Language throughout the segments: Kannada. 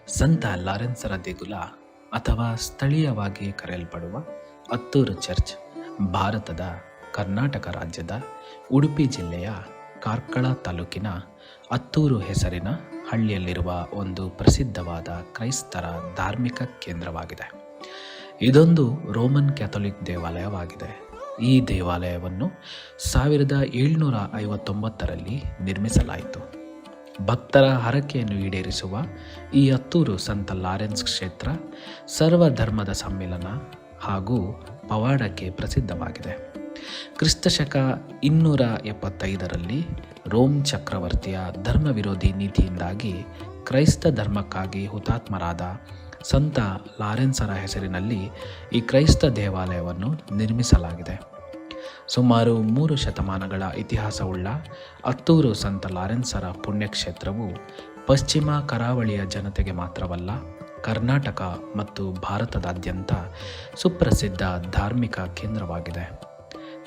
ಸಂತ ಲಾರೆನ್ಸರ ದೇಗುಲ ಅಥವಾ ಸ್ಥಳೀಯವಾಗಿ ಕರೆಯಲ್ಪಡುವ ಅತ್ತೂರು ಚರ್ಚ್ ಭಾರತದ ಕರ್ನಾಟಕ ರಾಜ್ಯದ ಉಡುಪಿ ಜಿಲ್ಲೆಯ ಕಾರ್ಕಳ ತಾಲೂಕಿನ ಅತ್ತೂರು ಹೆಸರಿನ ಹಳ್ಳಿಯಲ್ಲಿರುವ ಒಂದು ಪ್ರಸಿದ್ಧವಾದ ಕ್ರೈಸ್ತರ ಧಾರ್ಮಿಕ ಕೇಂದ್ರವಾಗಿದೆ. ಇದೊಂದು ರೋಮನ್ ಕ್ಯಾಥೋಲಿಕ್ ದೇವಾಲಯವಾಗಿದೆ. ಈ ದೇವಾಲಯವನ್ನು 1759ರಲ್ಲಿ ನಿರ್ಮಿಸಲಾಯಿತು. ಭಕ್ತರ ಹರಕೆಯನ್ನು ಈಡೇರಿಸುವ ಈ ಅತ್ತೂರು ಸಂತ ಲಾರೆನ್ಸ್ ಕ್ಷೇತ್ರ ಸರ್ವಧರ್ಮದ ಸಮ್ಮಿಲನ ಹಾಗೂ ಪವಾಡಕ್ಕೆ ಪ್ರಸಿದ್ಧವಾಗಿದೆ. ಕ್ರಿಸ್ತಶಕ 275ರಲ್ಲಿ ರೋಮ್ ಚಕ್ರವರ್ತಿಯ ಧರ್ಮ ವಿರೋಧಿ ನೀತಿಯಿಂದಾಗಿ ಕ್ರೈಸ್ತ ಧರ್ಮಕ್ಕಾಗಿ ಹುತಾತ್ಮರಾದ ಸಂತ ಲಾರೆನ್ಸರ ಹೆಸರಿನಲ್ಲಿ ಈ ಕ್ರೈಸ್ತ ದೇವಾಲಯವನ್ನು ನಿರ್ಮಿಸಲಾಗಿದೆ. ಸುಮಾರು 3 ಶತಮಾನಗಳ ಇತಿಹಾಸವುಳ್ಳ ಅತ್ತೂರು ಸಂತ ಲಾರೆನ್ಸರ ಪುಣ್ಯಕ್ಷೇತ್ರವು ಪಶ್ಚಿಮ ಕರಾವಳಿಯ ಜನತೆಗೆ ಮಾತ್ರವಲ್ಲ, ಕರ್ನಾಟಕ ಮತ್ತು ಭಾರತದಾದ್ಯಂತ ಸುಪ್ರಸಿದ್ಧ ಧಾರ್ಮಿಕ ಕೇಂದ್ರವಾಗಿದೆ.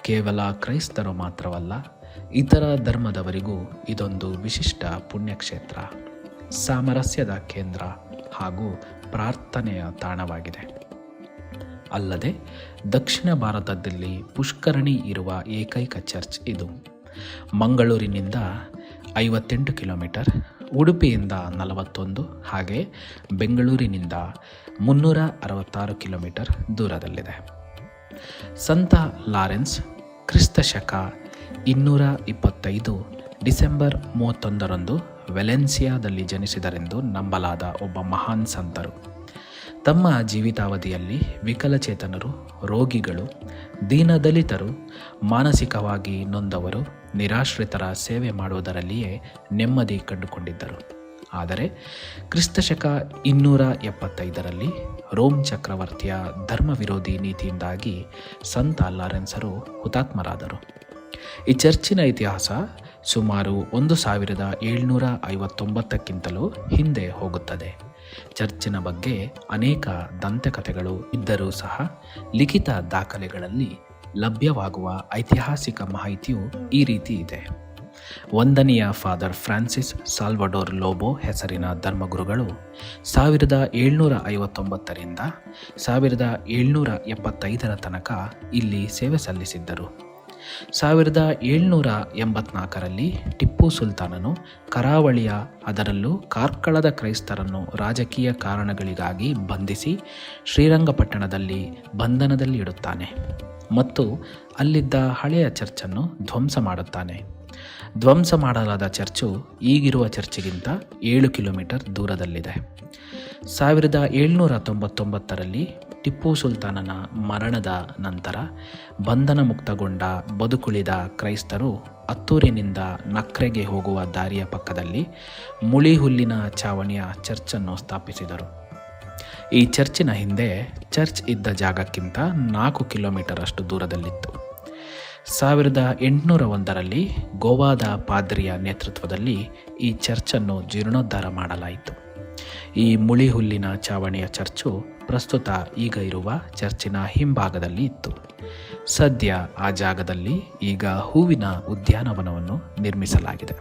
ಕೇವಲ ಕ್ರೈಸ್ತರು ಮಾತ್ರವಲ್ಲ, ಇತರ ಧರ್ಮದವರಿಗೂ ಇದೊಂದು ವಿಶಿಷ್ಟ ಪುಣ್ಯಕ್ಷೇತ್ರ, ಸಾಮರಸ್ಯದ ಕೇಂದ್ರ ಹಾಗೂ ಪ್ರಾರ್ಥನೆಯ ತಾಣವಾಗಿದೆ. ಅಲ್ಲದೆ ದಕ್ಷಿಣ ಭಾರತದಲ್ಲಿ ಪುಷ್ಕರಣಿ ಇರುವ ಏಕೈಕ ಚರ್ಚ್ ಇದು. ಮಂಗಳೂರಿನಿಂದ 58 ಕಿಲೋಮೀಟರ್, ಉಡುಪಿಯಿಂದ 41 ಹಾಗೆ ಬೆಂಗಳೂರಿನಿಂದ 366 ಕಿಲೋಮೀಟರ್ ದೂರದಲ್ಲಿದೆ. ಸಂತ ಲಾರೆನ್ಸ್ ಕ್ರಿಸ್ತಶಕ 225 ಡಿಸೆಂಬರ್ 31ರಂದು ವೆಲೆನ್ಸಿಯಾದಲ್ಲಿ ಜನಿಸಿದರೆಂದು ನಂಬಲಾದ ಒಬ್ಬ ಮಹಾನ್ ಸಂತರು. ತಮ್ಮ ಜೀವಿತಾವಧಿಯಲ್ಲಿ ವಿಕಲಚೇತನರು, ರೋಗಿಗಳು, ದೀನದಲಿತರು, ಮಾನಸಿಕವಾಗಿ ನೊಂದವರು, ನಿರಾಶ್ರಿತರ ಸೇವೆ ಮಾಡುವುದರಲ್ಲಿಯೇ ನೆಮ್ಮದಿ ಕಂಡುಕೊಂಡಿದ್ದರು. ಆದರೆ ಕ್ರಿಸ್ತಶಕ 275ರಲ್ಲಿ ರೋಮ್ ಚಕ್ರವರ್ತಿಯ ಧರ್ಮ ವಿರೋಧಿ ನೀತಿಯಿಂದಾಗಿ ಸಂತ ಲಾರೆನ್ಸರು ಹುತಾತ್ಮರಾದರು. ಈ ಚರ್ಚಿನ ಇತಿಹಾಸ ಸುಮಾರು 1759ಕ್ಕಿಂತಲೂ ಹಿಂದೆ ಹೋಗುತ್ತದೆ. ಚರ್ಚಿನ ಬಗ್ಗೆ ಅನೇಕ ದಂತಕಥೆಗಳು ಇದ್ದರೂ ಸಹ ಲಿಖಿತ ದಾಖಲೆಗಳಲ್ಲಿ ಲಭ್ಯವಾಗುವ ಐತಿಹಾಸಿಕ ಮಾಹಿತಿಯು ಈ ರೀತಿ ಇದೆ. ವಂದನೀಯ ಫಾದರ್ ಫ್ರಾನ್ಸಿಸ್ ಸಾಲ್ವಡೋರ್ ಲೋಬೋ ಹೆಸರಿನ ಧರ್ಮಗುರುಗಳು 1759ರಿಂದ 1775ರ ತನಕ ಇಲ್ಲಿ ಸೇವೆ ಸಲ್ಲಿಸಿದ್ದರು. 1784ರಲ್ಲಿ ಟಿಪ್ಪು ಸುಲ್ತಾನನು ಕರಾವಳಿಯ, ಅದರಲ್ಲೂ ಕಾರ್ಕಳದ ಕ್ರೈಸ್ತರನ್ನು ರಾಜಕೀಯ ಕಾರಣಗಳಿಗಾಗಿ ಬಂಧಿಸಿ ಶ್ರೀರಂಗಪಟ್ಟಣದಲ್ಲಿ ಬಂಧನದಲ್ಲಿ ಇಡುತ್ತಾನೆ ಮತ್ತು ಅಲ್ಲಿದ್ದ ಹಳೆಯ ಚರ್ಚನ್ನು ಧ್ವಂಸ ಮಾಡುತ್ತಾನೆ. ಧ್ವಂಸ ಮಾಡಲಾದ ಚರ್ಚು ಈಗಿರುವ ಚರ್ಚಿಗಿಂತ 7 ಕಿಲೋಮೀಟರ್ ದೂರದಲ್ಲಿದೆ. 1799ರಲ್ಲಿ ಟಿಪ್ಪು ಸುಲ್ತಾನನ ಮರಣದ ನಂತರ ಬಂಧನ ಮುಕ್ತಗೊಂಡ ಬದುಕುಳಿದ ಕ್ರೈಸ್ತರು ಅತ್ತೂರಿನಿಂದ ನಕ್ರೆಗೆ ಹೋಗುವ ದಾರಿಯ ಪಕ್ಕದಲ್ಲಿ ಮುಳಿ ಹುಲ್ಲಿನ ಚಾವಣಿಯ ಚರ್ಚನ್ನು ಸ್ಥಾಪಿಸಿದರು. ಈ ಚರ್ಚಿನ ಹಿಂದೆ ಚರ್ಚ್ ಇದ್ದ ಜಾಗಕ್ಕಿಂತ 4 ಕಿಲೋಮೀಟರ್ ಅಷ್ಟು ದೂರದಲ್ಲಿತ್ತು. 1801ರಲ್ಲಿ ಗೋವಾದ ಪಾದ್ರಿಯ ನೇತೃತ್ವದಲ್ಲಿ ಈ ಚರ್ಚನ್ನು ಜೀರ್ಣೋದ್ಧಾರ ಮಾಡಲಾಯಿತು. ಈ ಮುಳಿ ಹುಲ್ಲಿನ ಚಾವಣಿಯ ಚರ್ಚು ಪ್ರಸ್ತುತ ಈಗ ಇರುವ ಚರ್ಚಿನ ಹಿಂಭಾಗದಲ್ಲಿ ಇತ್ತು. ಸದ್ಯ ಆ ಜಾಗದಲ್ಲಿ ಈಗ ಹೂವಿನ ಉದ್ಯಾನವನವನ್ನು ನಿರ್ಮಿಸಲಾಗಿದೆ.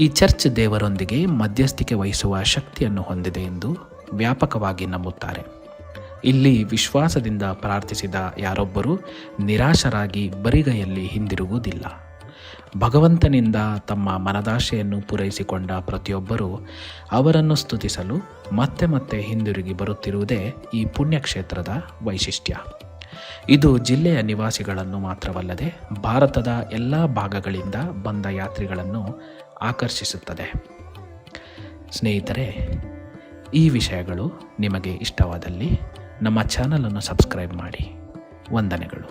ಈ ಚರ್ಚ್ ದೇವರೊಂದಿಗೆ ಮಧ್ಯಸ್ಥಿಕೆ ವಹಿಸುವ ಶಕ್ತಿಯನ್ನು ಹೊಂದಿದೆ ಎಂದು ವ್ಯಾಪಕವಾಗಿ ನಂಬುತ್ತಾರೆ. ಇಲ್ಲಿ ವಿಶ್ವಾಸದಿಂದ ಪ್ರಾರ್ಥಿಸಿದ ಯಾರೊಬ್ಬರೂ ನಿರಾಶರಾಗಿ ಬರಿಗೈಯಲ್ಲಿ ಹಿಂದಿರುಗುವುದಿಲ್ಲ. ಭಗವಂತನಿಂದ ತಮ್ಮ ಮನದಾಶೆಯನ್ನು ಪೂರೈಸಿಕೊಂಡ ಪ್ರತಿಯೊಬ್ಬರೂ ಅವರನ್ನು ಸ್ತುತಿಸಲು ಮತ್ತೆ ಮತ್ತೆ ಹಿಂದಿರುಗಿ ಬರುತ್ತಿರುವುದೇ ಈ ಪುಣ್ಯಕ್ಷೇತ್ರದ ವೈಶಿಷ್ಟ್ಯ. ಇದು ಜಿಲ್ಲೆಯ ನಿವಾಸಿಗಳನ್ನು ಮಾತ್ರವಲ್ಲದೆ ಭಾರತದ ಎಲ್ಲ ಭಾಗಗಳಿಂದ ಬಂದ ಯಾತ್ರಿಗಳನ್ನು ಆಕರ್ಷಿಸುತ್ತದೆ. ಸ್ನೇಹಿತರೆ, ಈ ವಿಷಯಗಳು ನಿಮಗೆ ಇಷ್ಟವಾದಲ್ಲಿ ನಮ್ಮ ಚಾನಲನ್ನು ಸಬ್ಸ್ಕ್ರೈಬ್ ಮಾಡಿ. ವಂದನೆಗಳು.